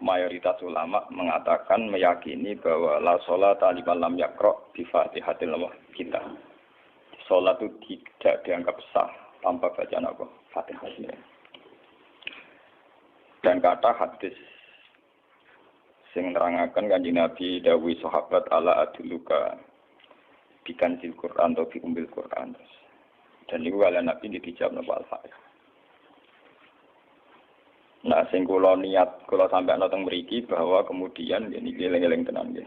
mayoritas ulama mengatakan meyakini bahwa la sholata liman lam yaqra bi Fatihatil Kitab. Salat itu tidak dianggap sah tanpa bacaan apa? Fatihah. Dan kata hadis sing nerangaken Kanjeng Nabi dawuh sahabat ala aduluka bikanzil Quran atau bi umbil Quran. Dan niku kalian Nabi dijawab napa Al-Fatihah. Nah, sing kula niat kula sampeyan teng mriki bahwa kemudian niki eling-eling tenan nggih.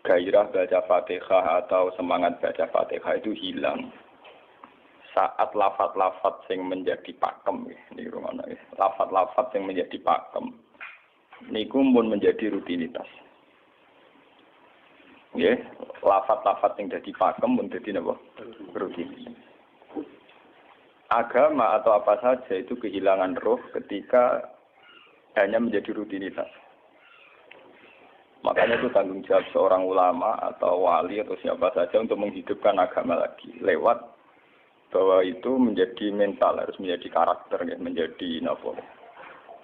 Gairah baca Fatihah atau semangat baca Fatihah itu hilang saat lafaz-lafaz yang menjadi pakem niki rumono nggih. Lafaz-lafaz yang menjadi pakem niku pun menjadi rutinitas. Nggih, lafaz-lafaz yang dadi pakem pun dadi napa? Rutinitas. Agama atau apa saja itu kehilangan roh ketika hanya menjadi rutinitas. Makanya itu tanggung jawab seorang ulama atau wali atau siapa saja untuk menghidupkan agama lagi lewat bahwa itu menjadi mental, harus menjadi karakter, ya, menjadi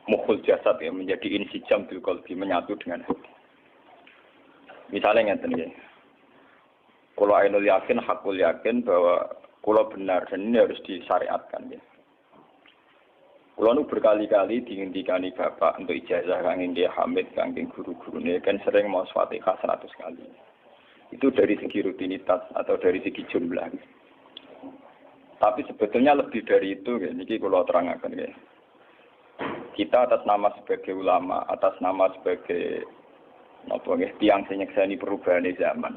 mukhul jasad, ya, menjadi insijam bil qalbi, menyatu dengan hati. Misalnya ngeten ya. Kalau ainul yakin, hakul yakin bahwa kalau benar dan ini harus disyariatkan ya. Kalau nu berkali-kali dihentikan bapak untuk ijazah kangge dia Hamid kangge guru-gurune kan sering mau Fatihah 100 kali. Itu dari segi rutinitas atau dari segi jumlah. Tapi sebetulnya lebih dari itu ya. Niki kalau terangkan ya. Kita atas nama sebagai ulama, atas nama sebagai tiang sing nyekseni perubahan zaman.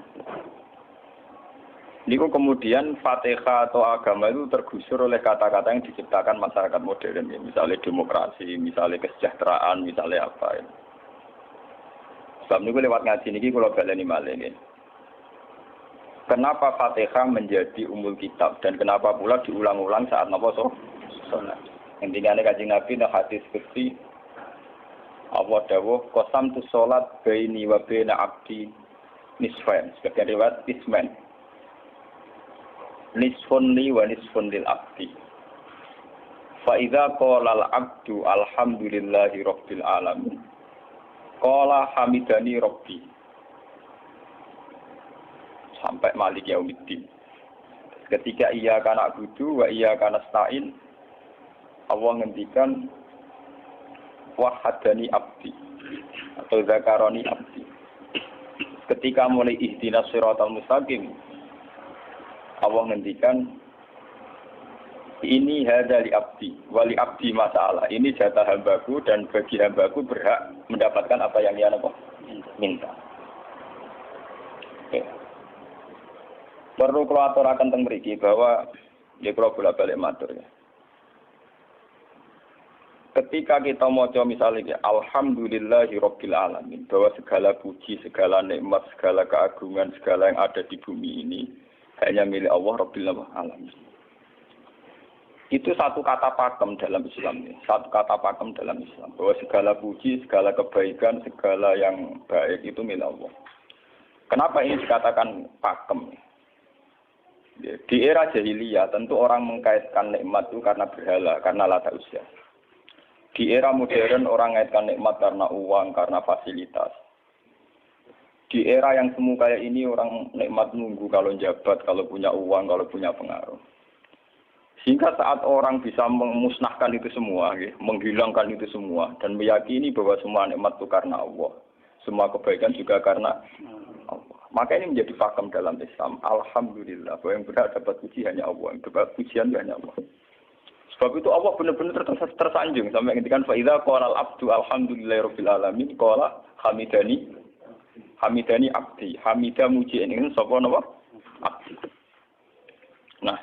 Niku kemudian Fatihah atau agama itu tergusur oleh kata-kata yang diciptakan masyarakat modern, ya. Misalnya demokrasi, misalnya kesejahteraan, misalnya apa. Ya. Sebab niku lewat ngaji niki kula baleni malih nggih. Kenapa Fatihah menjadi umul kitab dan kenapa pula diulang-ulang saat napa salat? Intinya Kanjeng Nabi nek hadis qudsi Allah dawuh qasam tu salat baini wa baina abdi nisfain. Sebagian riwayat isman. Nisfun li wa nisfun lil abdi. Fa idza qala al abdu alhamdulillahi rabbil alamin. Qala hamidani rabbi. Sampai malik yaumiddin. Ketika ia kana abudu wa ia kana nasta'in, Allah ngendikan wahadani abdi atau zakaroni abdi. Ketika mulai ihdinas siratal mustaqim, Allah ngendikan ini hadza li abdi wali abdi masalah. Ini jatah hambaku dan bagi hambaku berhak mendapatkan apa yang dia minta. Oke. Perlu kula aturaken teng mriki bahwa ya kula bolak-balik matur ya. Ketika kita maca misalnya alhamdulillahirabbil alamin, bahwa segala puji, segala nikmat, segala keagungan, segala yang ada di bumi ini hanya milik Allah Rabbil Alamin. Itu satu kata pakem dalam Islam. Satu kata pakem dalam Islam. Bahwa segala puji, segala kebaikan, segala yang baik itu milik Allah. Kenapa ini dikatakan pakem? Di era jahiliyah tentu orang mengkaitkan nikmat itu karena berhala, karena lata usia. Di era modern orang mengaitkan nikmat karena uang, karena fasilitas. Di era yang semu kayak ini orang nikmat nunggu kalau jabat, kalau punya uang, kalau punya pengaruh. Sehingga saat orang bisa memusnahkan itu semua, menghilangkan itu semua, dan meyakini bahwa semua nikmat itu karena Allah. Semua kebaikan juga karena Allah. Maka ini menjadi pakem dalam Islam. Alhamdulillah, bahwa yang berhak dapat puji hanya Allah, yang dapat pujian hanya Allah. Sebab itu Allah benar-benar tersanjung. Sampai ketika fa'idha qala al-abdu alhamdulillahirabbil alamin qala hamidani abdi. Hamidah muji ini sapa napa? Abdi. Nah,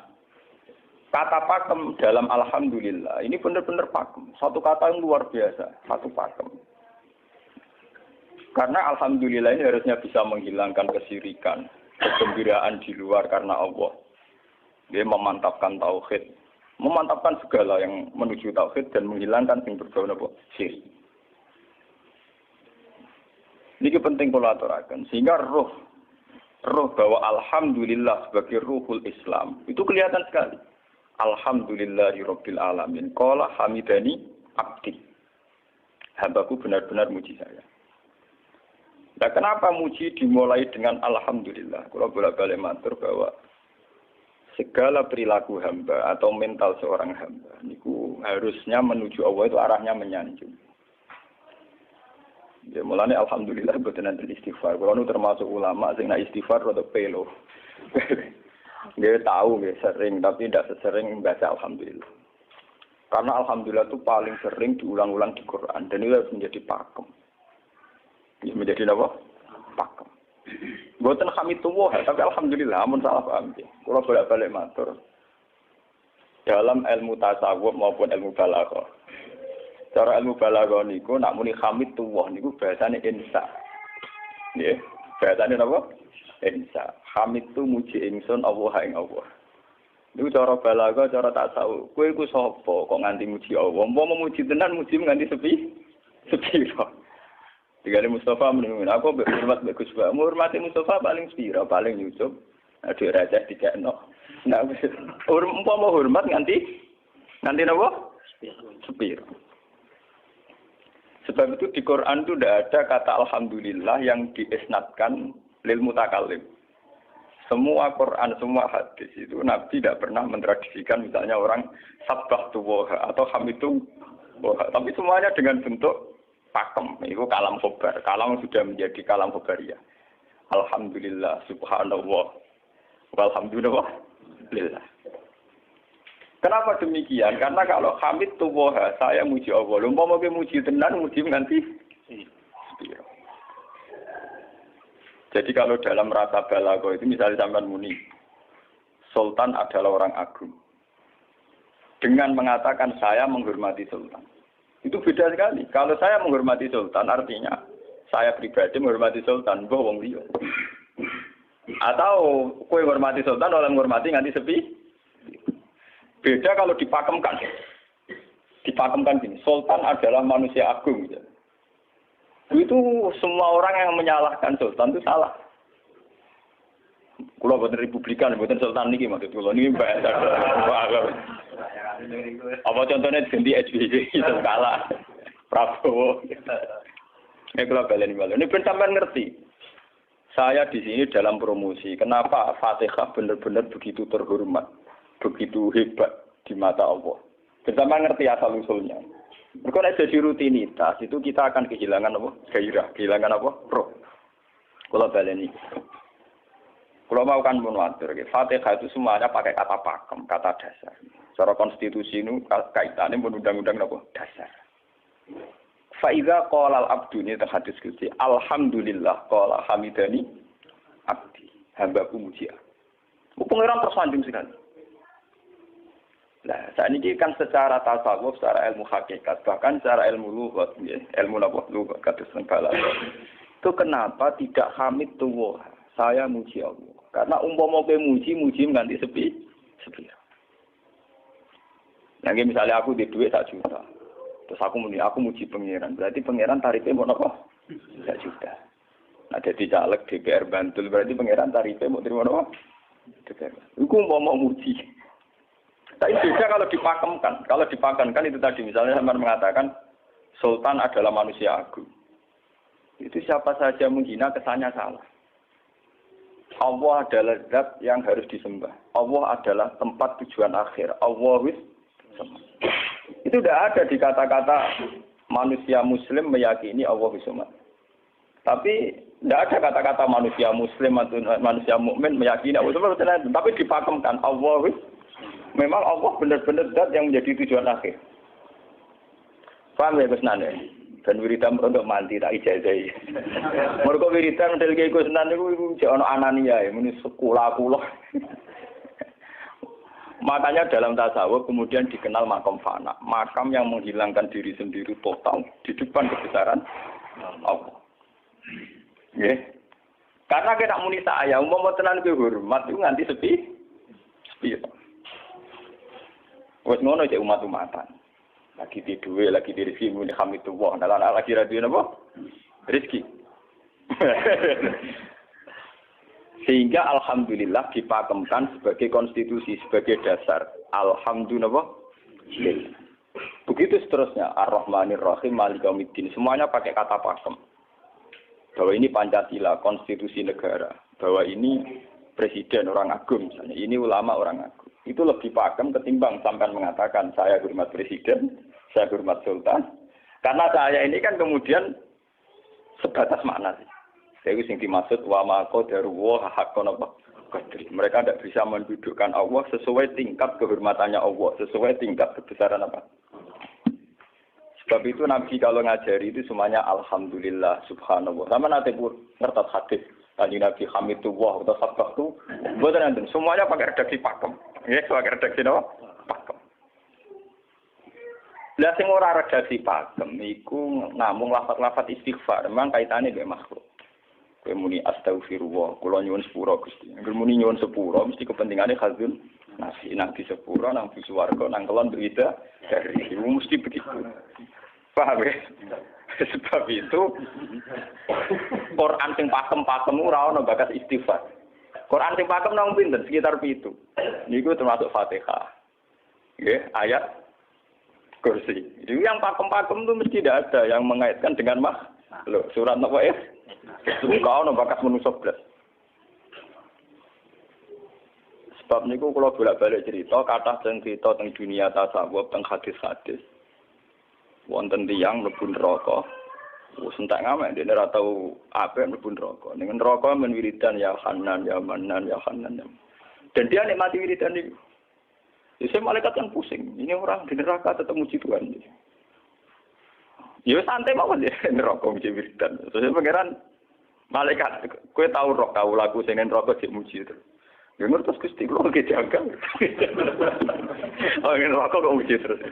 kata pakem dalam alhamdulillah ini benar-benar pakem. Satu kata yang luar biasa, satu pakem. Karena alhamdulillah ini harusnya bisa menghilangkan kesyirikan, kegembiraan di luar karena Allah. Dia memantapkan tauhid, memantapkan segala yang menuju tauhid dan menghilangkan yang berbau syirik. Ini penting kalau aturakan. Sehingga roh bahwa alhamdulillah sebagai ruhul Islam itu kelihatan sekali. Alhamdulillahirabbil alamin. Qala hamidani abdi. Hambaku benar-benar muji saya. Nah, kenapa muji dimulai dengan alhamdulillah? Kalau bolak-balik matur bahwa segala perilaku hamba atau mental seorang hamba niku harusnya menuju Allah itu arahnya menyanjung. Ya mulane alhamdulillah boten enten istighfar. Kalau nu termasuk ulama sing nak istighfar rada pelo. Dia tahu dia sering tapi tidak sesering membaca alhamdulillah. Karena alhamdulillah itu paling sering diulang-ulang di Quran dan itu harus menjadi pakem. Ya menjadi apa? Pakem. Boten hamidullah tapi alhamdulillah amun salah paham. Kalau bolak-balik matur dalam ilmu tasawuf maupun ilmu balaghah. Cara ilmu balaghah niku nak muni hamidullah niku bahasane insa. Nggih, bahasane napa? Insa. Hamid tu muji ingsun Allah ing Allah. Niku cara balaghah, cara tasawuf. Kowe iku sapa kok nganti muji Allah? Umpama muji tenan muji nganti sepi kok. Digale Mustafa menunggu aku hormat mbek Gus Ba. Hormati Mustafa paling sepira, paling nyucup. Aduh raja dikekno. Nah, umpama hormat nganti napa? Sepira. Sebab itu di Quran itu tidak ada kata alhamdulillah yang diisnadkan lil mutakallim. Semua Quran, semua hadis itu Nabi tidak pernah mentradisikan misalnya orang sabbahtu wa atau hamidu wa. Tapi semuanya dengan bentuk pakem. Itu kalam khobar. Kalam sudah menjadi kalam khobariyah. Alhamdulillah, subhanallah, walhamdulillah. Kenapa demikian? Karena kalau hamid tuwoha, saya muji Allah. Lumpah mau muji tenan, muji nanti. Jadi kalau dalam rasa balaghah itu misalnya sampean muni, Sultan adalah orang agung. Dengan mengatakan saya menghormati Sultan. Itu beda sekali. Kalau saya menghormati Sultan artinya saya pribadi menghormati Sultan, mbah wong liya. Atau kowe menghormati Sultan oleh menghormati nganti sepi. Beda kalau dipakemkan. Dipakemkan gini, Sultan adalah manusia agung. Gitu. Itu semua orang yang menyalahkan Sultan itu salah. Kalau buatan Republikan, buatan Sultan ini maksud kalau ini bahasa. Apa contohnya ganti SBY itu kalah. Prabowo. Ini kalau balen ini sampean ngerti. Saya di sini dalam promosi. Kenapa Fatihah benar-benar begitu terhormat, begitu hebat di mata Allah. Bersama ngerti asal usulnya. Kalau jadi rutinitas itu kita akan kehilangan apa? Gairah, kehilangan apa? Roh. Kalau balen ini. Kalau mau kan menwatir, Fatihah itu semuanya pakai kata pakem, kata dasar. Secara konstitusi itu kaitannya undang-undang apa? Dasar. Faiza qala al-abdu ini terhadis kunci. Alhamdulillah qala hamidani abdi. Hambaku muji aku. Pengiran tersanjung sekali. Nah, saat ini kan secara tasawuf, secara ilmu hakikat, bahkan secara ilmu lughat, ilmu lughat kados balaghah. Itu kenapa tidak hamid tuwah? Saya muji Allah. Karena umpama kowe muji nganti sepi. Nah, misalnya aku di duit 1 juta. Terus aku muji pangeran. Berarti pangeran tarifnya mau apa? 1 juta. Nah, jadi caleg DPR Bantul berarti pangeran tarifnya mau terima apa? DPR. Iku mau muji. Tapi beda kalau dipakemkan. Kalau dipakemkan itu tadi misalnya sampean mengatakan Sultan adalah manusia agung. Itu siapa saja menghina kesannya salah. Allah adalah zat yang harus disembah. Allah adalah tempat tujuan akhir. Allah wis. Itu tidak ada di kata-kata manusia muslim meyakini Allah Subhanahu. Tapi tidak ada kata-kata manusia muslim atau manusia mukmin meyakini Allah Subhanahu. Tapi dipakemkan Allah. Memang Allah benar-benar zat yang menjadi tujuan akhir. Paham ya Gus Nane? Dan wiridan untuk mandi tak ijazahi. Mergo wiridan model kaya Gus Nane iku jek ana anania ya muni sekolah kula. Makanya dalam tasawuf kemudian dikenal makam fana, makam yang menghilangkan diri sendiri total di depan kebesaran Allah. Nggih. Karena kita muni saya, umpama tenan kowe hormat itu nganti sepi. Wes ngono cek umat-umatan. Lagi di duwe, lagi di rezeki muni hamidullah, lagi ra duwe napa? Rezeki. Sehingga alhamdulillah dipakemkan sebagai konstitusi, sebagai dasar. Alhamdulillah. Begitu Begitu seterusnya, Ar-Rahmanir Rahim, Maliki Yaumiddin, semuanya pakai kata pakem. Bahwa ini Pancasila, konstitusi negara. Bahwa ini presiden orang agung misalnya, ini ulama orang agung. Itu lebih pakem ketimbang sampai mengatakan saya hormat presiden, saya hormat sultan. Karena saya ini kan kemudian sebatas makna sih. Jadi yang dimaksud wa ma qadaruhu haqqan qadri. Mereka tidak bisa mendudukkan Allah sesuai tingkat kehormatannya Allah, sesuai tingkat kebesaran apa. Sebab itu Nabi kalau ngajari itu semuanya alhamdulillah subhanallah. Sama nanti pun ngerti hadis tadi Nabi Hamidullah atau Sabtu, bukan nanti semuanya pakai redaksi pakem. Ya, pakai redaksi apa? Pakem. Lah sing ora redaksi pakem iku namung lafaz-lafaz istighfar, memang kaitannya dengan makhluk. Kowe muni astagfirullah, kula nyuwun sepura Gusti. Angger muni nyuwun sepura mesti kepentingane khazun nasi nang di sepura nang di swarga nang kelon berita dari itu mesti begitu. Paham ya? Sebab itu Quran sing pakem-pakem ora ono bakas istighfar. Quran sing pakem nang pinten sekitar 7. Niku termasuk Fatihah. Nggih, ayat kursi. Itu yang pakem-pakem itu mesti tidak ada yang mengaitkan dengan makhluk. Surat apa ya? Suka ono bakas manusa blas. Sebab niku kula bolak-balik cerita kathah teng cerita teng dunia tasawuf teng hadis-hadis. Wonten tiyang mlebu neraka. Wis entek ngamek dene ora tau apik mlebu neraka. Ning neraka men wiridan ya Hanan ya Manan ya Hanan. Dan dia nikmati wiridan itu. Jadi malaikat yang pusing. Ini orang di neraka tetap muji Tuhan. Ya santai mawon ya neraka muji wiridan. Terus pangeran malaikat kowe tau roh tau lagu sing neraka sik muji itu. Ya ngertos Gusti kula ge jagal. Oh neraka kok muji terus.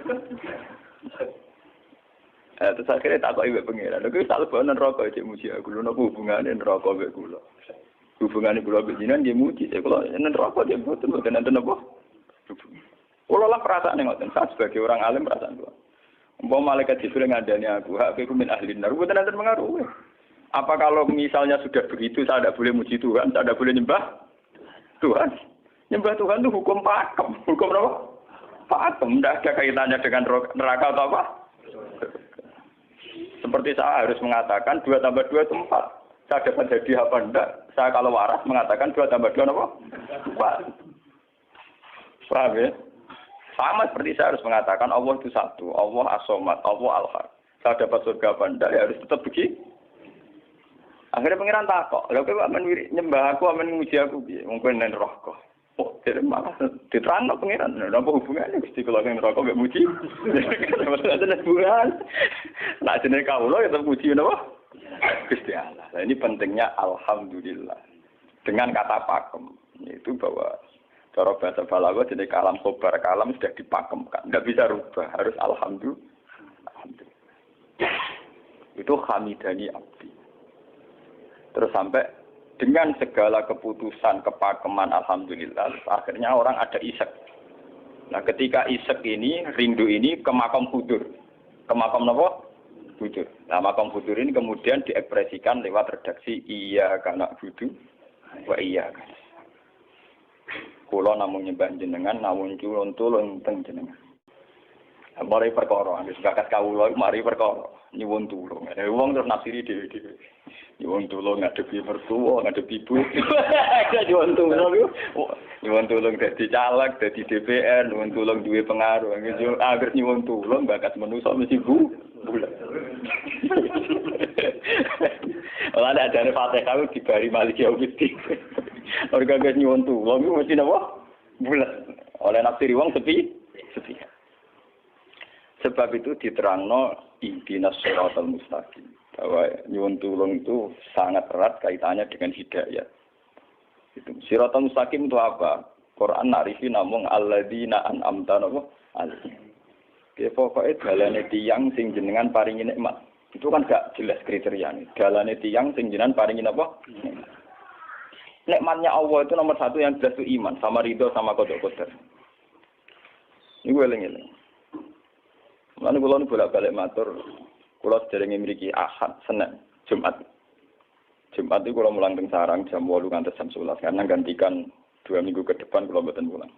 Terus akhirnya tak kok iwek pengiran. Lha tak lebonen neraka cek muji aku. Lha napa hubungane neraka mek kula? Hubungane kula mek jinan nggih muji. Kula neraka nggih mboten enten apa? Kula lah perasaan ngoten. Saya sebagai orang alim perasaan kula. Umpama malaikat Jibril ngandani aku, hak aku min ahli nar. Mboten enten pengaruh. Apa kalau misalnya sudah begitu saya tidak boleh muji Tuhan, saya tidak boleh nyembah Tuhan? Nyembah Tuhan itu hukum pakem. Hukum apa? Pakem. Tidak ada kaitannya dengan neraka atau apa? Seperti saya harus mengatakan 2 tambah 2 itu 4. Saya dapat jadi apa enggak? Saya kalau waras mengatakan 2 tambah 2 apa? 4. Paham ya? Sama seperti saya harus mengatakan Allah itu satu. Allah as-somad, Allah al-haq. Saya dapat surga apa enggak? Ya harus tetap begitu. Akhirnya pengiran takok. Lha kowe amen nyembah aku, amen muji aku piye? Mungkin nen neraka. Oh, jadi malah diterangno pengiran. Lha apa hubungannya Gusti kula ning neraka mek muji? Ada hubungan. Nah, jenenge kawula ya tetep muji napa? Gusti Allah. Nah, ini pentingnya alhamdulillah. Dengan kata pakem, itu bahwa cara bahasa balaghah jadi kalam khobar, kalam sudah dipakemkan. Enggak bisa rubah, harus alhamdulillah. Itu hamidani abdi. Terus sampai dengan segala keputusan kepakeman alhamdulillah, akhirnya orang ada isek. Nah, ketika isek ini, rindu ini ke makam hudur. Ke makam apa? Hudur. Nah, makam hudur ini kemudian diekspresikan lewat redaksi iya kana hudu wa iya kana. Kula namung nyembah jenengan, namung tulung teng jenengan. Mari perkara, wis bakat kawula mari perkara nyuwun tulung. Wong terus nafsiri dhewe-dhewe. Nyuwun tulung ngadepi mertua, ngadepi ibu. Nyuwun tulung iku nyuwun tulung dadi caleg, dadi DPR, nyuwun tulung duwe pengaruh. Angger nyuwun tulung bakat manusa mesti bulat. Ora ada jare Fatihah dibari Maliki Yaumiddin. Orga guys nyuwun tulung iku mesti napa? Bulat. Oleh nafsiri wong sepi. Sebab itu diterangno ihdinas shiratal mustaqim. Bahwa nyuwun tulung itu sangat erat kaitannya dengan hidayah. Itu shiratal mustaqim itu apa? Quran narifi namung alladzina an'amta alaihim. Oke, pokoknya dalane tiyang sing jenengan paringi nikmat. Itu kan gak jelas kriterianya. Dalane tiyang sing jenengan paringi apa? Nikmatnya Allah itu nomor 1 yang jelas itu iman sama ridho sama qada-qadar. Ini gue eling-eling. Lan kula nu bolak-balik matur, kula sederenge mriki Ahad, Senin, Jumat. Jumat itu kula mulang teng sarang jam 8 ngantos jam 11 karena gantikan 2 minggu ke depan kula mboten pulang.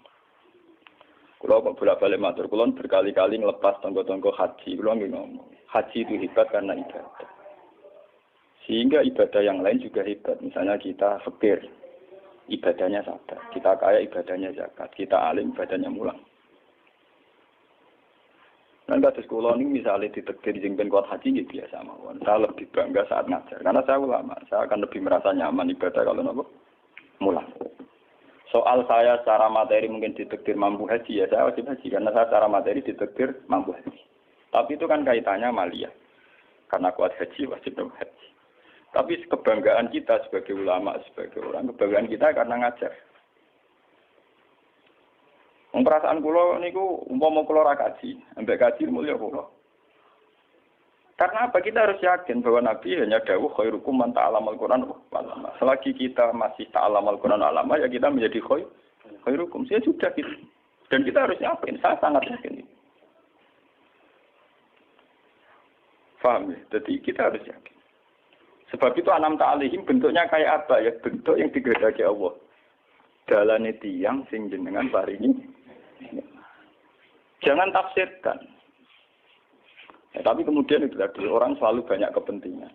Kulo kok bolak-balik matur, kulo berkali-kali ngelepas tonggo-tonggo haji. Kulo nggih ngomong, haji itu hebat karena ibadah. Sehingga ibadah yang lain juga hebat. Misalnya kita fakir, ibadahnya sabar. Kita kaya, ibadahnya zakat. Kita alim, ibadahnya mulang. Dan kasus kulo ini misalnya ditekdir jengben kuat haji, ya biasa mawon. Saya lebih bangga saat ngajar. Karena saya ulama, saya akan lebih merasa nyaman ibadah kalau nopo mulang. Soal saya secara materi mungkin ditekdir mampu haji, ya saya wajib haji. Karena saya secara materi ditekdir mampu haji. Tapi itu kan kaitannya maliyah. Karena kuat haji, wajib haji. Tapi kebanggaan kita sebagai ulama, sebagai orang, kebanggaan kita karena ngajar. Perasaan kula niku umpama kula ra kaji, ambek kaji mulya kula. Karena apa? Kita harus yakin bahwa Nabi hanya dawuh khairukum man ta'allamal Qur'an wa 'allama. Selagi kita masih ta'allamal Qur'an wa 'allama, ya kita menjadi khairukum. Saya sudah gitu. Dan kita harus yakin, saya sangat yakin. Paham ya? Jadi kita harus yakin. Sebab itu anam ta'alihim bentuknya kayak apa ya? Bentuk yang digedaki Allah. Dalane tiyang sing jenengan paringi. Jangan tafsirkan. Ya, tapi kemudian itu tadi orang selalu banyak kepentingan.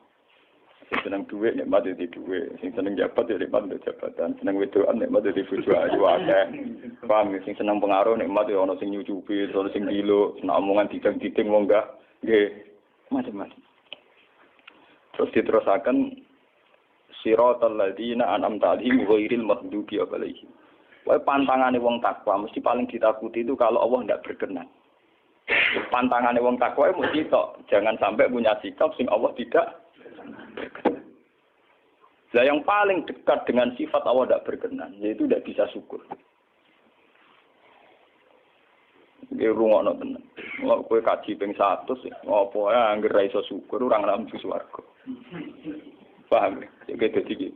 Sing seneng duit nikmat di duit, sing seneng jabat ya nikmat di jabatan, seneng wedokan nikmat di bojo ayu akeh. Paham ya? Sing seneng pengaruh nikmat ya ana sing nyucupi, ana sing gilo, seneng omongan didang-diding wong enggak nggih macam-macam. Terus diterusakan siratal ladzina an'amta 'alaihim ghairil maghdubi 'alaihim. Wae pantangane wong takwa mesti paling ditakuti itu kalau Allah tidak berkenan. Pantangane wong takwa mesti tok, jangan sampai punya sikap sing Allah tidak berkenan. Lah yang paling dekat dengan sifat Allah tidak berkenan yaitu tidak bisa syukur. Iki rungokno tenan. Kok kowe kaji ping 100 apa ae anggere ra iso syukur ora ngambu swarga. Paham ya? Jadi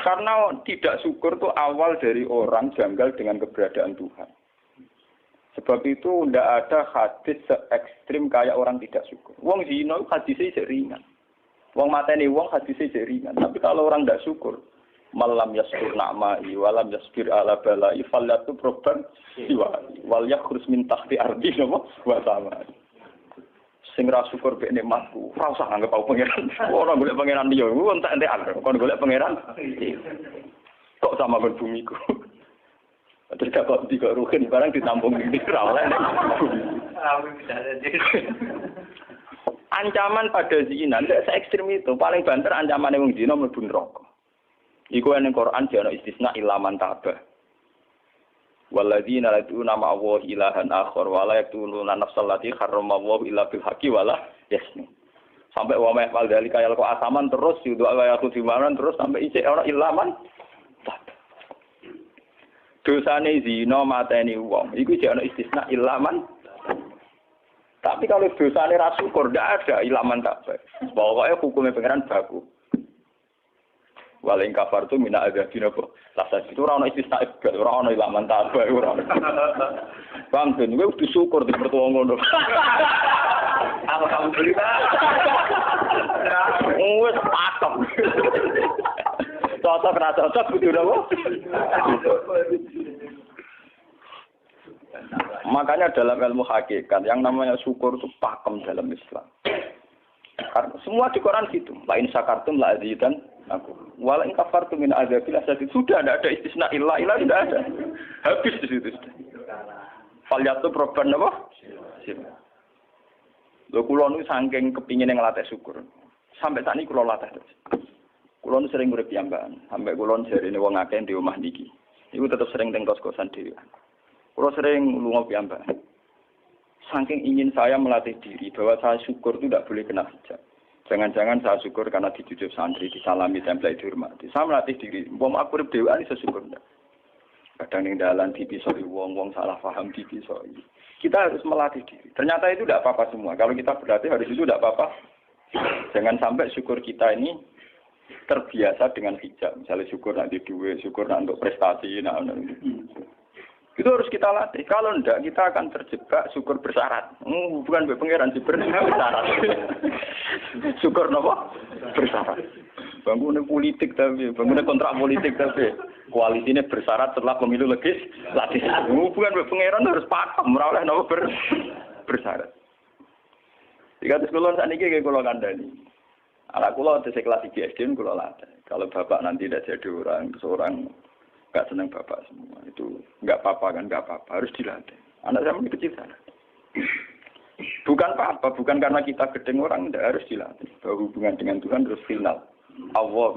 karena tidak syukur itu awal dari orang janggal dengan keberadaan Tuhan. Sebab itu tidak ada hadis se-ekstrim kayak orang tidak syukur. Wong zina hadisnya ringan. Wong mateni wong hadisnya ringan. Tapi kalau orang tidak syukur, malam yaskur na'ma'i walam yasbir ala bala'i falyatu proban wal yakhrus min tahti ardi wa sama. Sing ra syukur mek nikmatku, ora usah anggap aku pangeran. Ora golek pangeran liya, ku entek-entekan. Kon golek pangeran. Kok sama ben bumiku. Terus kok tiga ruhin barang ditampung di ra oleh. Ancaman pada zina ndak se-ekstrem itu. Paling banter ancamane wong zina mlebu neraka. Iku ning Quran jane istisna ilaman tabah. Walladzina lad'una ma'allahi ilahan akhar wa la yaqtuluna nafsal lati harramallahu illa bil haqqi wa la yasni. Sampai wa ma yaqal dalika yalqa asaman terus yudu ayatu dimanan terus sampai isih ora ilaman. Dosane zina mateni wong iku jek ana istisna ilaman. Tapi kalau dosane ra syukur ndak ada ilaman tak baik. Pokoke hukume pangeran baku. Waling kafar tu mina azabina kok. Lasa itu ora ono istisna ibad, ora ono ilaman tabah ora. Bang ben kowe kudu syukur di mertua ngono. Alhamdulillah. Wes patok. Cocok ra cocok kudu napa? Makanya dalam ilmu hakikat yang namanya syukur itu pakem dalam Islam. Karena semua di Quran gitu. Lain syakartum la azidan aku. Wala in kafartum min azabil asad. Sudah tidak ada istisna illa tidak ada. Habis di situ sudah. Falyatu proban apa? Lho kula nu saking kepingin ngelatih syukur. Sampai saat ini kula latih terus. Kula nu sering urip piyambakan. Sampai kula jarine wong akeh di omah niki. Iku tetep sering teng kos-kosan dhewe. Kula sering lunga piyambakan. Saking ingin saya melatih diri bahwa saya syukur itu tidak boleh kena hijab. Jangan-jangan saya syukur karena dijujuk santri, disalami, tempel, dihormati. Saya melatih diri. Wong aku urip dhewe iso syukur ndak. Kadang ning dalan dipisoi wong salah paham dipisoi. Kita harus melatih diri. Ternyata itu tidak apa-apa semua. Kalau kita berlatih harus itu tidak apa-apa. Jangan sampai syukur kita ini terbiasa dengan hijab. Misalnya syukur nanti duit, syukur nanti untuk prestasi. Itu harus kita latih. Kalau enggak, kita akan terjebak syukur bersyarat. Bukan pangeran bersyarat. Syukur apa? Bersyarat. Bangunan politik tapi, bangunan kontrak politik tapi. Koalisinya bersyarat setelah pemilu legislatif. Bukan pangeran harus pakem, ora oleh napa bersyarat. Jika sekolah saat ini kayak kalau kandani, anak kulo di kelas 3 SD kulo latih. Kalau bapak nanti tidak jadi orang, seorang nggak senang bapak semua, itu nggak apa-apa kan, nggak apa-apa, harus dilatih. Anak saya masih kecil sana. Bukan apa-apa, bukan karena kita gedeng orang, tidak harus dilatih. Bahwa hubungan dengan Tuhan harus final. Allah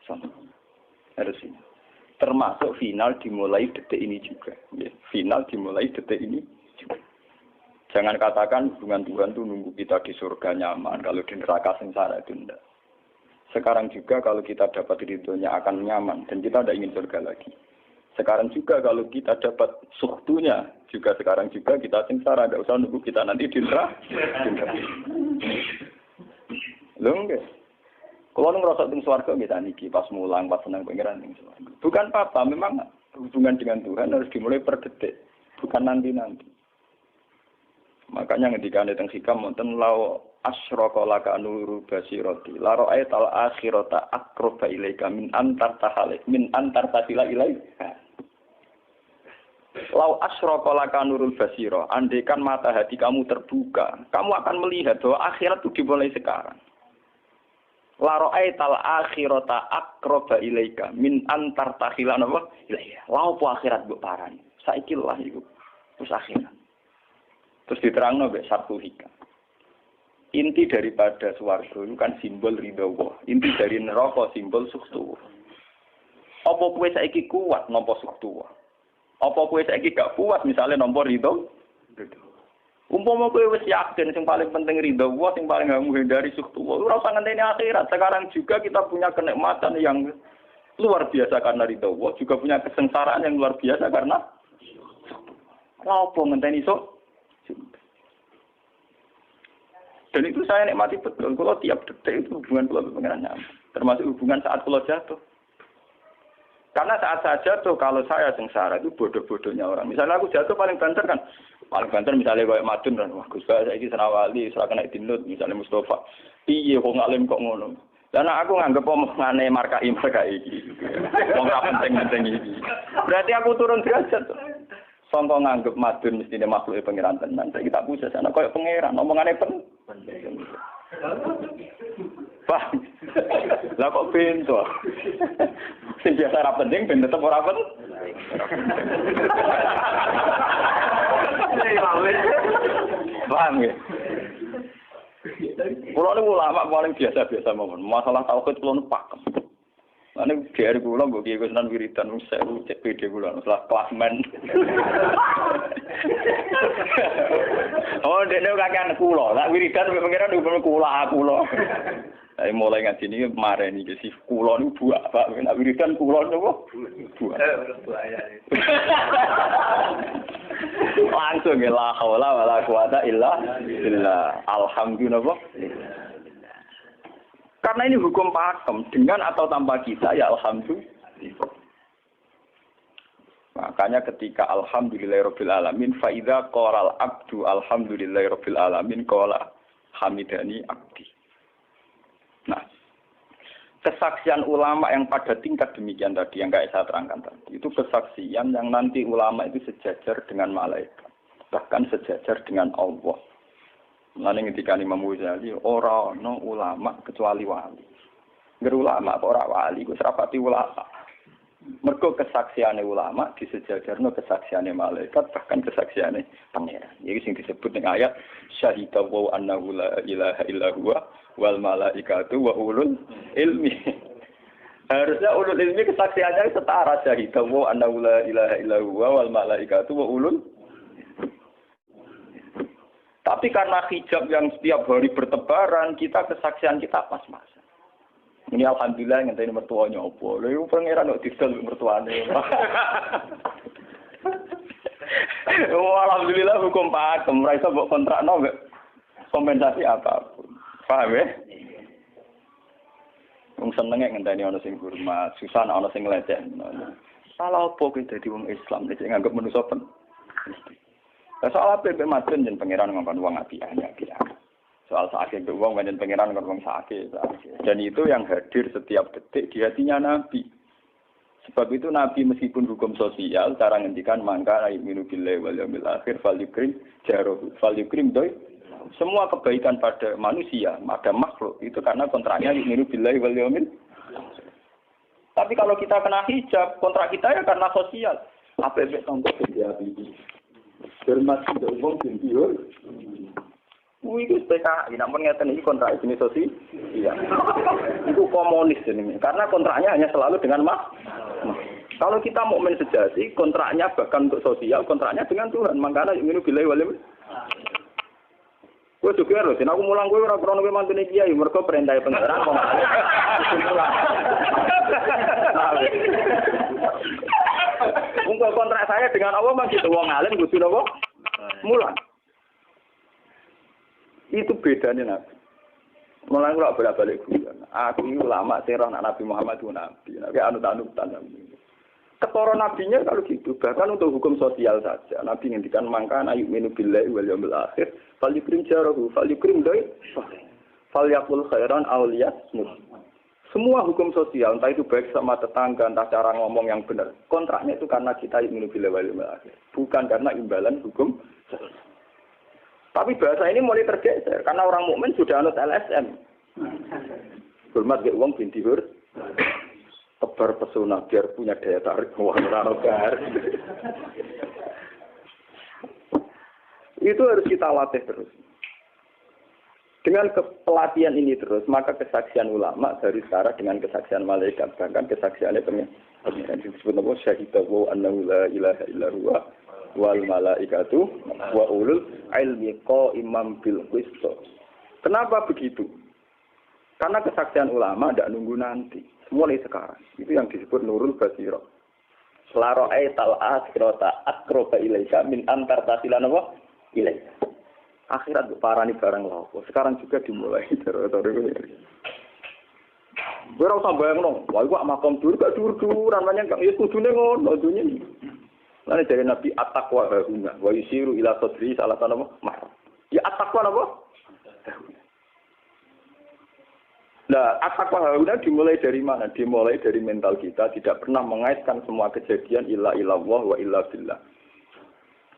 sama harus final. Termasuk final dimulai detik ini juga. Ya, final dimulai detik ini juga. Jangan katakan hubungan Tuhan itu nunggu kita di surga nyaman, kalau di neraka sengsara itu tidak. Sekarang juga kalau kita dapat ridhonya akan nyaman, dan kita tidak ingin surga lagi. Sekarang juga kalau kita dapat suhtunya, juga sekarang juga kita sengsara, tidak usah nunggu kita nanti di neraka. Loh enggak. Kalau ngerasa di surga kita niki pas mulang, pas senang pengiran di surga. Bukan apa-apa, memang hubungan dengan Tuhan harus dimulai per detik, bukan nanti-nanti. Makanya ketika ada teng hikam wonten lau asyraka laka nuru basirati la ra'aital akhirata aqraba ilaika min antar tasila ilaika. Lau asyraka laka nurul basira, andaikan mata hati kamu terbuka, kamu akan melihat bahwa akhirat itu dimulai sekarang. La ra'aital akhirata aqraba ilaika min antar tasila ilaika. Lau po akhirat mbok parani. Saiki lah iku. Terus akhirat. Terus diterangno mbek satu hikam. Inti daripada swarga itu kan simbol ridho Allah. Inti dari neraka simbol suktu. Apa kowe saiki kuat nampa suktu? Apa kowe saiki gak kuat misalnya nampa ridho? Umpama kowe wis yakin sing paling penting ridho Allah, sing paling gak menghindari suktu. Ora usah ngenteni akhirat. Sekarang juga kita punya kenikmatan yang luar biasa karena ridho Allah, juga punya kesengsaraan yang luar biasa karena apa ngenteni sok? Dan itu saya nikmati betul. Kalau tiap detik itu hubungan kalau pengenan nyaman. Termasuk hubungan saat kalau jatuh. Karena saat saya jatuh, kalau saya sengsara itu bodoh-bodohnya orang. Misalnya aku jatuh paling banter kan. Paling banter misalnya kayak Madun kan. Wah Gus Bah, saya ini senawali, serah kena dinut. Misalnya Mustafa. Iya kok ngalim kok ngono. Karena aku nganggep omongannya markai ini. Wong penting-penting ini. Berarti aku turun derajat. Songko nganggep Madun mestine makhluk pangeran tenan. Saiki tak pusat ana koyo pangeran, omongane penting. Pak. Lah kok pintu. Sing biasa ora penting ben tetep ora penting. Paham ya? Kulo niku ulama paling biasa-biasa mawon. Masalah tauhid kulo pakem. Ane GR kula mbok kiye Gunan wiridan wis sewu cek PD kula setelah klasmen. Oh, dene kakean kula. Lah wiridan pengiran hubungan kula. Ayo mulai ngaji niki mareni iki si kula niku buak, Pak. Nek wiridan kula niku buak. Langsung la haula wala quwata illa billah. Alhamdulillah. Karena ini hukum pakem, dengan atau tanpa kita, ya alhamdulillah. Makanya ketika alhamdulillahirabbil alamin, fa idza qala al-abdu alhamdulillahirabbil alamin qala hamidani abdi. Nah, kesaksian ulama yang pada tingkat demikian tadi yang kayak saya terangkan tadi, itu kesaksian yang nanti ulama itu sejajar dengan malaikat, bahkan sejajar dengan Allah. Lalu ketika Imam Ghazali, orang no ulama kecuali wali. Ulama apa orang wali, itu serapati ulama. Mergo kesaksiannya ulama disejajarno kesaksiannya malaikat, bahkan kesaksiannya pangeran. Jadi yang disebut dengan ayat syahida wa annahu la ilaha illa huwa wal malaikatu wa ulul ilmi. Harusnya ulul ilmi kesaksiannya setara syahida wa annahu la ilaha illa huwa wal malaikatu wa ulul. Tapi karena hijab yang setiap hari bertebaran, kita kesaksian kita pas-pasan. Ini alhamdulillah ngenteni mertuanya opo. Lha iku pangeran kok didol mertuane. Alhamdulillah hukum pakem, ora iso mbok kontrakno kompensasi apapun. Paham ya? Wong senenge ngenteni ana sing hormat, susah ana sing nglecehno. Salah opo ki dadi wong Islam nek nganggep manusa pen. Soal apa yang macam dan pangeran ngomong uang apian. Soal sakit uang dan pangeran ngomong sakit. Dan itu yang hadir setiap detik di hatinya Nabi. Sebab itu Nabi meskipun hukum sosial, cara ngendikan mangka yu'minu billahi wal yaumil akhir falyukrim jarohu falyukrim doi. Semua kebaikan pada manusia, pada makhluk itu karena kontraknya yu'minu billahi wal yaumil. Tapi kalau kita kena hijab, kontrak kita ya karena sosial. Apa efek contoh dia ini? Hormat tidak umum sendiri. Itu PKI, namun ngeten ini kontrak jenis sosial. Iya. Itu komunis ini. Karena kontraknya hanya selalu dengan kalau kita mukmin sejati, kontraknya bahkan untuk sosial, kontraknya dengan Tuhan. Makanya yu'minu billahi wal yaumil. Kowe juga lho, aku mulang kowe ora krono kowe mantune kiai, mergo perintah pangeran kok. Untuk kontrak saya dengan Allah masih wong alim kudu napa? Mulang. Itu bedanya Nabi. Mulang kula bolak-balik guyon. Aku iki ulama sing roh Nabi Muhammad ku nabi. Nabi anut-anutan. Ketara nabinya kalau gitu, bahkan untuk hukum sosial saja. Nabi ngendikan mangkana yu'minu billahi wal yaumil akhir, falyukrim jarahu, falyukrim doi, falyakul khairan aw liyasmut. Semua hukum sosial, entah itu baik sama tetangga, entah cara ngomong yang benar. Kontraknya itu karena kita yu'minu billahi wal yaumil akhir, bukan karena imbalan hukum sosial. Tapi bahasa ini mulai tergeser karena orang mukmin sudah anut LSM. Hormat ke wong binti hur. Tebar pesona biar punya daya tarik wah ranogar. Itu harus kita latih terus. Dengan pelatihan ini terus, maka kesaksian ulama dari sekarang dengan kesaksian malaikat, bahkan kesaksiannya pengiran disebut nama syahidahu annahu la ilaha illa huwa wal malaikatu wa ulul ilmi qaiman bil qist. Kenapa begitu? Karena kesaksian ulama tidak nunggu nanti. Mulai sekarang. Itu yang disebut nurul basirah. Selaro'ai tal'as kirota akroba ilaika min antar tasilan apa? Ilaika. Akhirat parani barang lawa. Sekarang juga dimulai. Gue rasa bayang dong. Wah, gue makam dur, gak dur-duran. Namanya gak ya kudune ngono. Lalu dari Nabi at-taqwa hahuna. Wa yusiru ila sodri salah satu apa? Ya at-taqwa apa? Nah, at-taqwa hauna dimulai dari mana? Dimulai dari mental kita, tidak pernah mengaitkan semua kejadian illa illallah wa illa billah.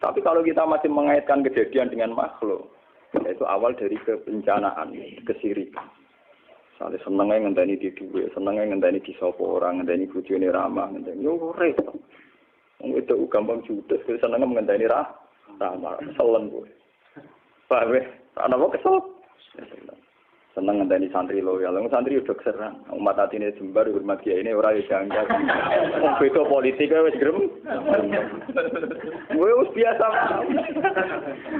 Tapi kalau kita masih mengaitkan kejadian dengan makhluk, itu awal dari kebencanaan, kesirikan. Misalnya senengnya ngenteni di duwe, senengnya ngenteni di sapa orang, ngenteni bojone ramah, ngenteni yo repot. Wong itu gampang judes, senengnya ngenteni ramah, selen kowe. Paham ya? Ana kok kesel? Seneng ngenteni santri loyal. Santri udah keserang. Umat atine jembar hormat kiai ini ora yo janggal. Wong beda politik wis grem. Wis biasa.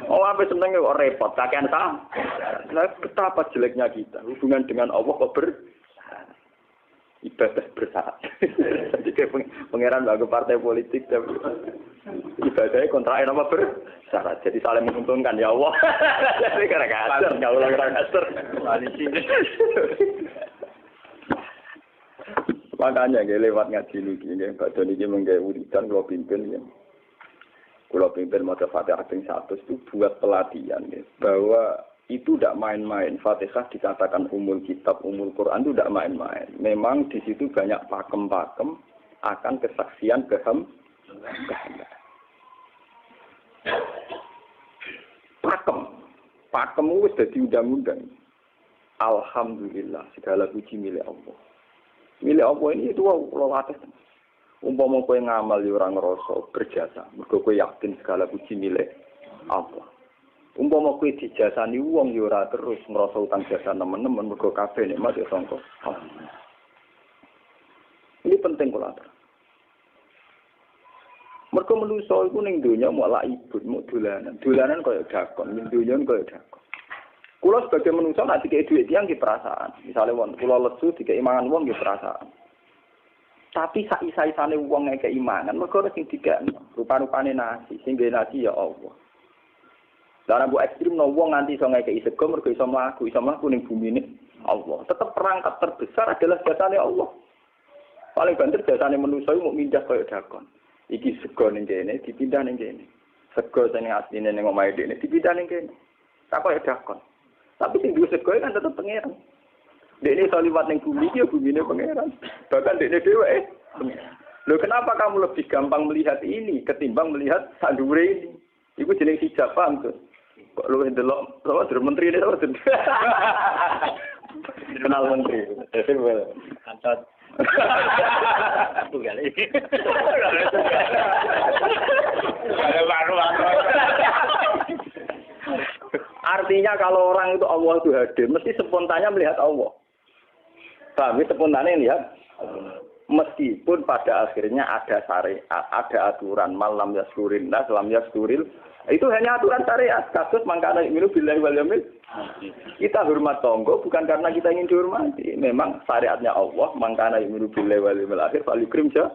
Oh sampe seneng kok repot, kakean ta. Lah betapa jeleknya kita hubungan dengan Allah kok ibadah bersyarat. Jadi pangeran bagi partai politik tapi ibadahnya kontraknya nama bersyarat. Jadi saling menguntungkan ya Allah. Jadi karena kasar, nggak ulang kasar. Makanya nggak lewat ngaji ini, Pak Doni ini menggawe wiridan kalau pimpin ya. Kalau pimpin mata Fatihah yang 100 itu buat pelatihan ya, bahwa itu tidak main-main. Fatihah dikatakan umul kitab, umul Quran itu tidak main-main. Memang di situ banyak pakem-pakem akan kesaksian kehendak. Pakem itu sudah diundang-undang. Alhamdulillah, segala puji milik Allah. Milik Allah ini itu Allah atas. Umpama kowe ngamal ya ora ngrasa berjasa, mergo kowe yakin segala puji milik Allah. Umpama kowe dijasani wong ya ora terus ngrasa utang jasa nemen-nemen mergo kabeh nikmat ya sangka. Ini penting kula atur. Mergo manusa iku ning donya mau laibun, mau dolanan. Dolanan kaya dakon, ning donya kaya dakon. Kula sebagai manusa nek dikek dhuwit tiyang nggih perasaan. Misale wong kula lesu dikek imangan wong nggih perasaan. Tapi sak-isa-isane wong ngekek imangan mergo sing dikek rupa-rupane nasi, sing ngene nasi ya Allah. Lah bu ekstrim no wong nganti iso ngekeki sego mergo iso mlaku ning bumine Allah. Tetap perangkat terbesar adalah jasane Allah. Paling banter jasane manusa iku mung mindah kaya dakon. Iki sego ning kene dipindah ning kene. Sego sing asline ning omahe dene dipindah ning kene. Tak kaya dakon. Tapi sing duwe sego kan tetep pangeran. Dene iso liwat ning bumi iki ya bumine pangeran. Bahkan dene dhewe pangeran. Loh kenapa kamu lebih gampang melihat ini ketimbang melihat sandure ini? Iku jeneng hijab paham tuh. Kok lu ndelok sama menteri ini sama kenal menteri. Kantor. Tunggal ini. Artinya kalau orang itu Allah itu hadir, mesti spontannya melihat Allah. Paham? Spontannya lihat. Meskipun pada akhirnya ada syariat, ada aturan malam yaskurin nas, lam yaskuril. Itu hanya aturan syariat. Kasus mangkana yu'minu billahi wal yawmil. Kita hormat tonggo bukan karena kita ingin dihormati. Memang syariatnya Allah, mangkana yu'minu billahi wal yawmil akhir fal yukrim ja.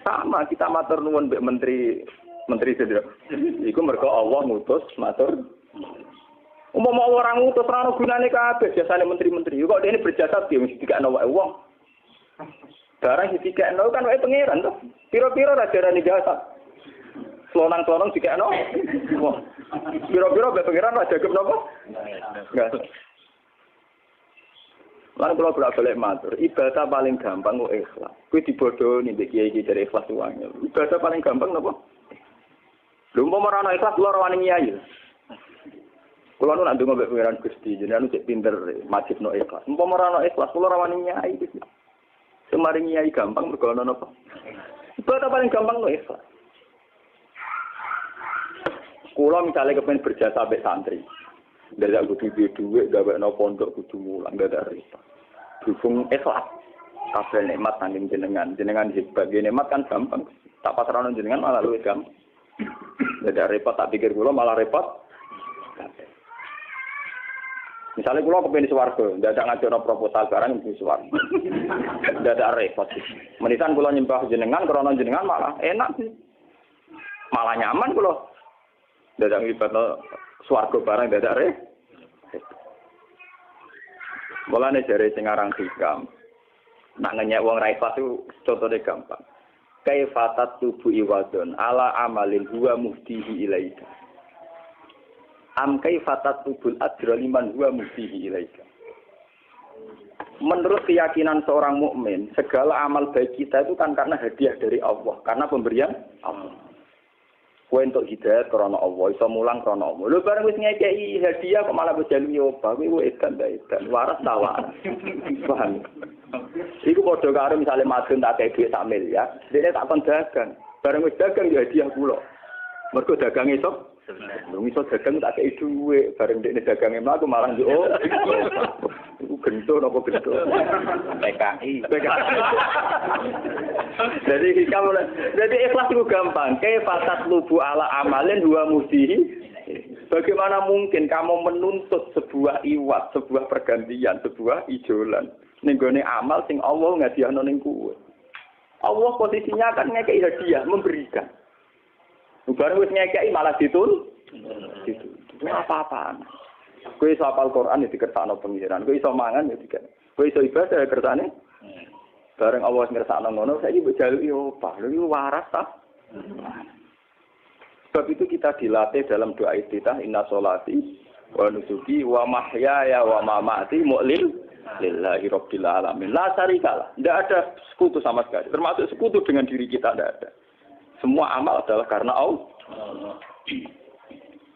Sama kita matur nuwun mbek menteri sedherek. Iku mergo Allah ngutus matur. Umpama orang ngutus ora ono gunane kabeh jasane menteri-menteri. Kok dene berjasa piye mesti dikakno wae wong. Barang dikakno kan wae pangeran to. Piro-piro ra darani jasa. Selonang-selonang dikakno. Wah. Piro-piro mbek pangeran ra jagep napa? Enggak. Lan kula bolak-balik matur, ibadah paling gampang kok ikhlas. Kuwi dibodohi mbek kiai iki dari ikhlas uangnya. Ibadah paling gampang napa? Lha umpama ora ana ikhlas kula ora wani nyai. Kula nu nak ndonga mbek pangeran Gusti, jenengan cek pinter majibno ikhlas. Umpama ora ana ikhlas kula ora wani nyai iki. Semari nyai gampang mergo ana napa? Ibadah paling gampang kok ikhlas. Kula misalnya kepen berjasa mbek santri. Dadak kudu duwe gawekno pondok kudu mulang dadak repot. Dukung ikhlas. Kabeh nikmat saking jenengan hebat. Nikmat kan gampang. Tak pasrahno jenengan malah luwih gampang. Dadak repot tak pikir kula malah repot. Misalnya kula kepen swarga, dadak ngajono proposal barang di swarga. Dadak repot. Menitan kula nyembah jenengan krana jenengan malah enak. Malah nyaman kula. Dadak ngibadno swarga barang dadak re. Mulane jare sing aran hikam. Nak ngenyek wong ra ikhlas itu contone gampang. Kaifatat tubu iwadon ala amalin huwa muftihi ilaika. Am kaifatat tubul ajra liman huwa muftihi ilaika. Menurut keyakinan seorang mukmin, segala amal baik kita itu kan karena hadiah dari Allah, karena pemberian Allah. Kowe entuk hidayah krana Allah, iso mulang krana Allah. Lho bareng wis ngekeki hadiah kok malah bejalu nyoba, kuwi edan ta edan, waras ta waras. Paham? Iku padha karo misale madun tak kei dhuwit sak miliar, dene tak kon dagang. Bareng wis dagang ya hadiah kula. Mergo dagang iso iso dagang tak kei dhuwit, bareng dene dagange mlaku malah yo. Iku gento napa gento? PKI. Jadi ikhlas itu gampang. Kaifatat lubu ala amalin huwa mudihi. Bagaimana mungkin kamu menuntut sebuah iwat, sebuah pergantian, sebuah ijolan ning gone amal sing Allah ngadihano ning kowe. Allah posisinya kan ngekeki hadiah, memberikan. Bareng wis ngekeki malah ditul. Itu apa-apaan. Kowe iso hafal Quran ya dikersakno pengiran, kowe iso mangan ya dikene. Kowe iso ibadah ya kersane. Bareng Allah ngersakno ngono, saiki mbok jaluki opah. Lha iki waras ta? Sebab itu kita dilatih dalam doa iftitah inna sholati wa nusuki wa mahyaya wa mamati lillahi rabbil alamin. La syarikalah. Tidak ada sekutu sama sekali. Termasuk sekutu dengan diri kita tidak ada. Semua amal adalah karena Allah.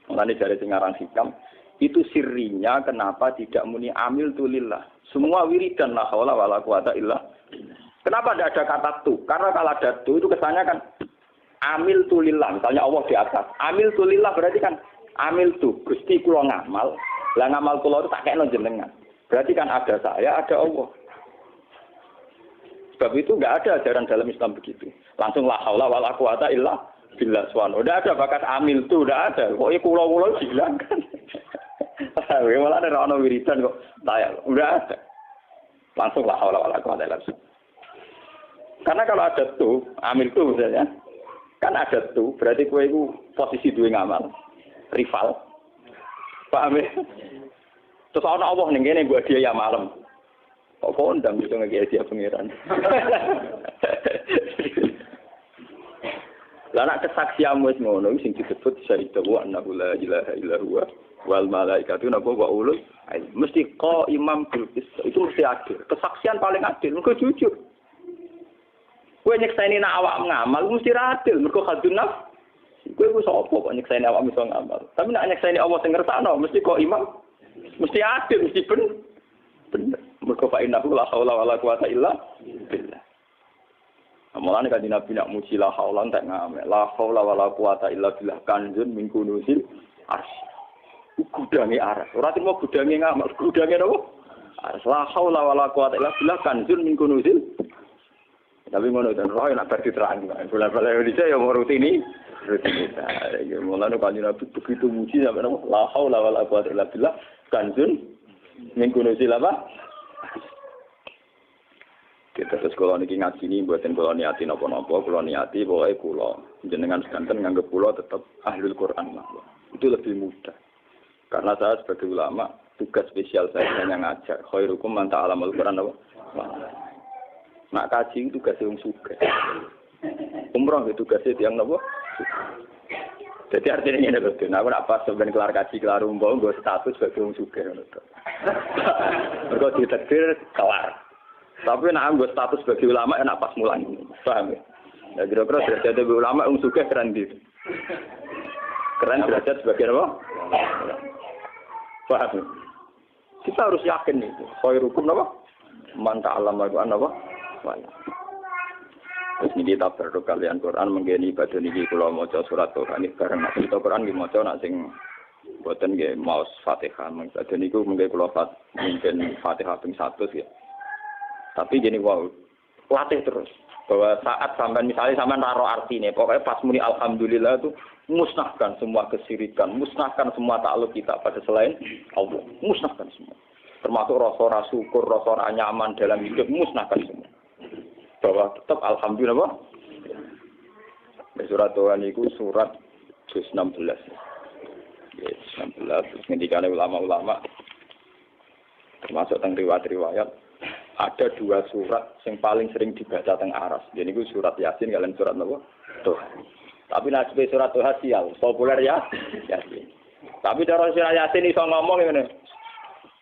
Mulane dari singaran hikam itu sirinya kenapa tidak muni amil tulillah. Semua wiridan la haula wala quwata illa. Kenapa tidak ada kata tu? Karena kalau ada tu itu kesannya kan amil tulillah. Misalnya Allah di atas. Amil tulillah berarti kan amil tu. Gusti kula ngamal. Lah ngamal kula itu tak kekno jenengan. Berarti kan ada saya, ada Allah. Sebab itu enggak ada ajaran dalam Islam begitu. Langsung la haula wala quwata illa billah subhanahu. Enggak ada bakat amil tu, enggak ada. Pokoke kula-kula hilangkan. Malah ada ono wiridan kok. Enggak ada. Langsung la haula wala quwata illa billah. Karena kalau ada tuh, amil tuh misalnya, kan ada tuh, berarti kowe iku posisi duwe ngamal, rival. Paham ya? Terus ana Allah ning kene mbok dia ya malam. Kok kondang iso ngeki dia pangeran. Lah nek kesaksianmu wis ngono sing disebut syahida wa annahu la ilaha illa huwa wal malaikatu napa wa ulul mesti imam bil qist itu mesti adil. Kesaksian paling adil, engko jujur. Kowe nyekseni nak awak ngamal mesti ra adil, mergo khadun nafs. Kowe ku sapa kok nyekseni awak iso ngamal. Tapi nak nyekseni Allah sing ngersakno mesti kok imam. Mesti adil, mesti bener. Mergo fa innahu la haula wala quwata illa billah. Mulane kan Nabi nak muji la haula entek ngamek. La haula wala quwata illa billah kanjun min kunusil arsy. Gudange aras. Ora timo gudange ngamek, gudange napa? Aras. La haula wala quwata illa billah kanjun min kunusil. Tapi ngono dan roh nak berarti terang. Bola-bola Indonesia yang rutini. Ya mulane kan Nabi begitu muji sampai napa? La haula wala quwata illa billah kanjun min kunusil apa? Kita terus kalau niki ngaji ini buatin kalau niati nopo-nopo, kalau niati pokoknya kulo jenengan sekanten nganggep kulo tetap ahlul Quran lah. Itu lebih mudah. Karena saya sebagai ulama tugas spesial saya hanya ngajar. Khairukum man ta'alamul Quran apa? Nak kaji itu tugas yang suka. Umroh itu tugasnya yang nopo. Jadi artinya ini loh. Nah, aku nak pas sebenarnya kelar kaji kelar umroh, gue status sebagai orang suka. Mereka ditakdir kelar. Tapi nak ambil status sebagai ulama enak pas mulan, paham ya? Ya kira-kira derajat sebagai ulama suka keren gitu. Keren derajat sebagai apa? Paham ya? Kita harus yakin itu. Khairukum apa? Man ta'allama al-Qur'an apa? Terus ini kita berdoa kalian Quran menggeni ibadah niki kula maca surat Tuhan ini bareng nak kita Quran nggih maca nak sing boten nggih maos Fatihah. Ibadah niku mengke kula mungkin Fatihah ping 100 ya. Tapi gini wow, latih terus. Bahwa saat sampai misalnya sampai naro artinya, pokoknya pas muni alhamdulillah itu musnahkan semua kesirikan, musnahkan semua takluk kita pada selain Allah, musnahkan semua. Termasuk rasa syukur, rasa nyaman dalam hidup, musnahkan semua. Bahwa tetap alhamdulillah. Surat Tuhan itu surat 16. Ya, 16. Terus ngendikane ulama-ulama, termasuk tentang riwayat-riwayat. Ada 2 surat yang paling sering dibaca teng aras. Jadi itu surat Yasin kalian surat apa? Tuhan. Tapi nasib surat Tuhan sial, populer ya Yasin. Tapi cara surat Yasin iso ngomong ngene.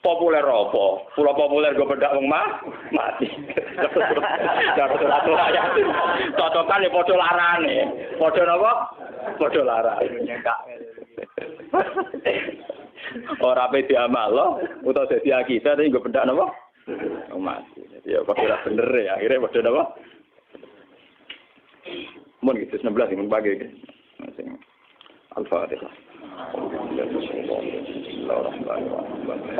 Populer apa? Pulau populer gue bedak wong mati. Cara surat Tuhan Yasin. Cocokan ya padha larane. Padha napa? Padha larane. Ora pe diamal utawa dadi akidah tapi gue bedak napa? Mati. Ya pasti lah bener ya. Akhirnya pada apa? Mun gitu 16 mun bagi gitu. Al-Fatihah. Bismillahirrahmanirrahim.